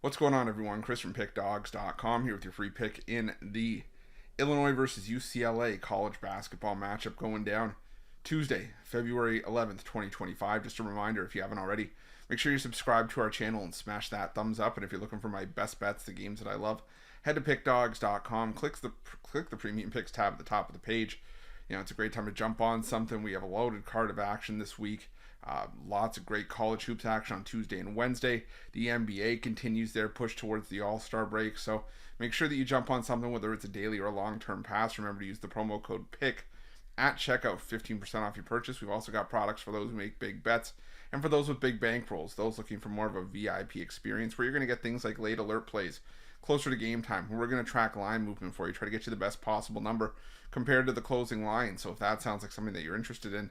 What's going on, everyone? Chris from Pickdawgz.com here with your free pick in the Illinois versus UCLA college basketball matchup going down Tuesday, February 11th, 2025. Just a reminder, if you haven't already, make sure you subscribe to our channel and smash that thumbs up. And if you're looking for my best bets, the games that I love, head to Pickdawgz.com, click the Premium Picks tab at the top of the page. It's a great time to jump on something. We have a loaded card of action this week. Lots of great college hoops action on Tuesday and Wednesday. The NBA continues their push towards the All-Star break, so make sure that you jump on something, whether it's a daily or a long-term pass. Remember to use the promo code PICK at checkout, 15% off your purchase. We've also got products for those who make big bets and for those with big bankrolls, those looking for more of a VIP experience where you're going to get things like late alert plays closer to game time. We're going to track line movement for you, try to get you the best possible number compared to the closing line. So if that sounds like something that you're interested in,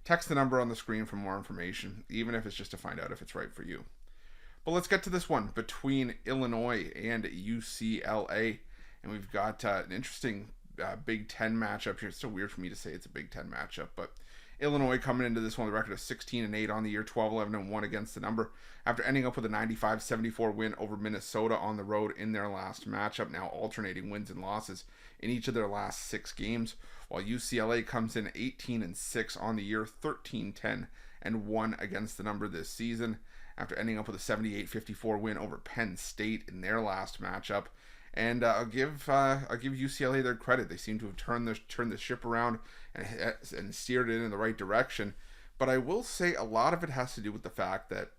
text the number on the screen for more information, even if it's just to find out if it's right for you. But let's get to this one between Illinois and UCLA. And we've got an interesting Big Ten matchup here. It's still weird for me to say it's a Big Ten matchup, but Illinois coming into this one with a record of 16-8 on the year, 12-11-1 against the number, after ending up with a 95-74 win over Minnesota on the road in their last matchup, now alternating wins and losses in each of their last 6 games, while UCLA comes in 18-6 on the year, 13-10-1 against the number this season, after ending up with a 78-54 win over Penn State in their last matchup. And I'll give UCLA their credit. They seem to have turned the ship around and steered it in the right direction. But I will say a lot of it has to do with the fact that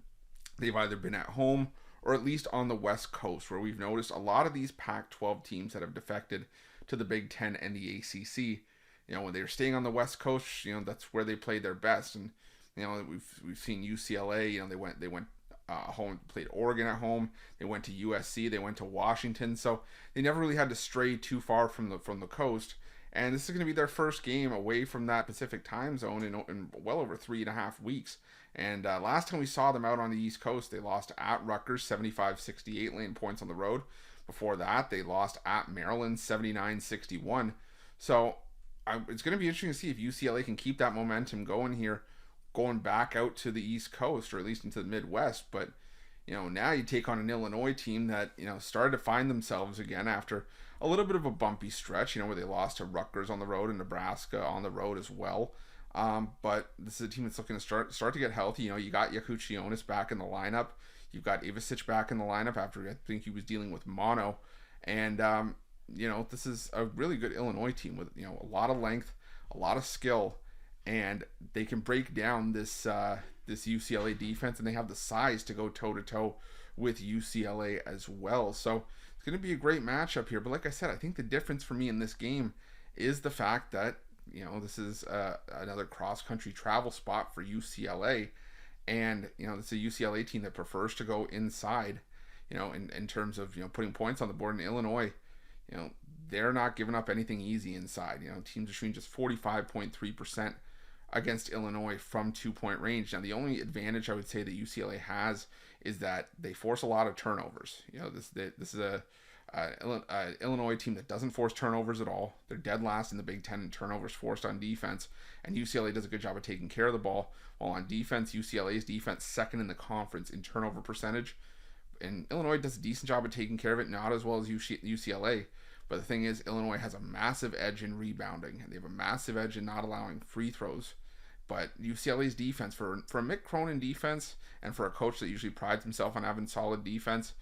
they've either been at home or at least on the West Coast, where we've noticed a lot of these Pac-12 teams that have defected to the Big Ten and the ACC. When they were staying on the West Coast, that's where they played their best. And we've seen UCLA. They went home, played Oregon at home. They went to USC. They went to Washington. So they never really had to stray too far from the coast. And this is going to be their first game away from that Pacific time zone in well over 3.5 weeks. And last time we saw them out on the East Coast, they lost at Rutgers 75-68, laying points on the road. Before that, they lost at Maryland 79-61. So it's going to be interesting to see if UCLA can keep that momentum going here, going back out to the East Coast, or at least into the Midwest. But now you take on an Illinois team that started to find themselves again after a little bit of a bumpy stretch, where they lost to Rutgers on the road and Nebraska on the road as well. But this is a team that's looking to start to get healthy. You got Yakuchionis back in the lineup. You've got Ivicic back in the lineup after I think he was dealing with mono. And this is a really good Illinois team with a lot of length, a lot of skill, and they can break down this UCLA defense, and they have the size to go toe-to-toe with UCLA as well. So it's going to be a great matchup here. But like I said, I think the difference for me in this game is the fact that this is another cross-country travel spot for UCLA, and this is a UCLA team that prefers to go inside, in terms of putting points on the board. In Illinois, they're not giving up anything easy inside. Teams are shooting just 45.3% against Illinois from 2-point range. Now, the only advantage I would say that UCLA has is that they force a lot of turnovers. This is a Illinois team that doesn't force turnovers at all. They're dead last in the Big Ten in turnovers forced on defense, and UCLA does a good job of taking care of the ball. While on defense, UCLA's defense second in the conference in turnover percentage, and Illinois does a decent job of taking care of it, not as well as UCLA. But the thing is, Illinois has a massive edge in rebounding, and they have a massive edge in not allowing free throws. But UCLA's defense, for a Mick Cronin defense, and for a coach that usually prides himself on having solid defense,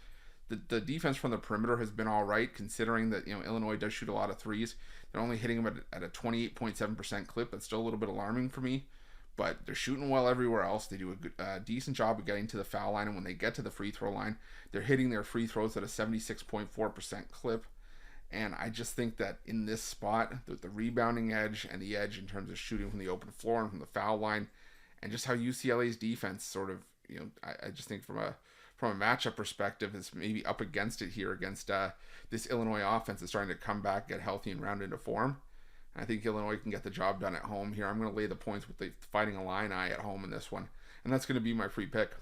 the defense from the perimeter has been all right, considering that Illinois does shoot a lot of threes. They're only hitting them at a 28.7% clip. That's still a little bit alarming for me, but they're shooting well everywhere else. They do a decent job of getting to the foul line, and when they get to the free throw line, they're hitting their free throws at a 76.4% clip. And I just think that in this spot, the rebounding edge and the edge in terms of shooting from the open floor and from the foul line, and just how UCLA's defense sort of, I just think from a matchup perspective is maybe up against it here against this Illinois offense that's starting to come back, get healthy, and round into form. And I think Illinois can get the job done at home here. I'm going to lay the points with the Fighting Illini at home in this one, and that's going to be my free pick.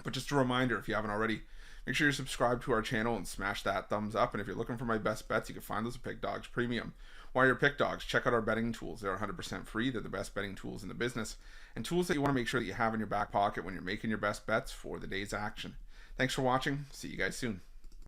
But just a reminder, if you haven't already, make sure you're subscribed to our channel and smash that thumbs up. And if you're looking for my best bets, you can find those at Pickdawgz Premium. While you're Pickdawgz, check out our betting tools. They're 100% free. They're the best betting tools in the business, and tools that you want to make sure that you have in your back pocket when you're making your best bets for the day's action. Thanks for watching. See you guys soon.